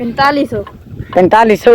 4500 4500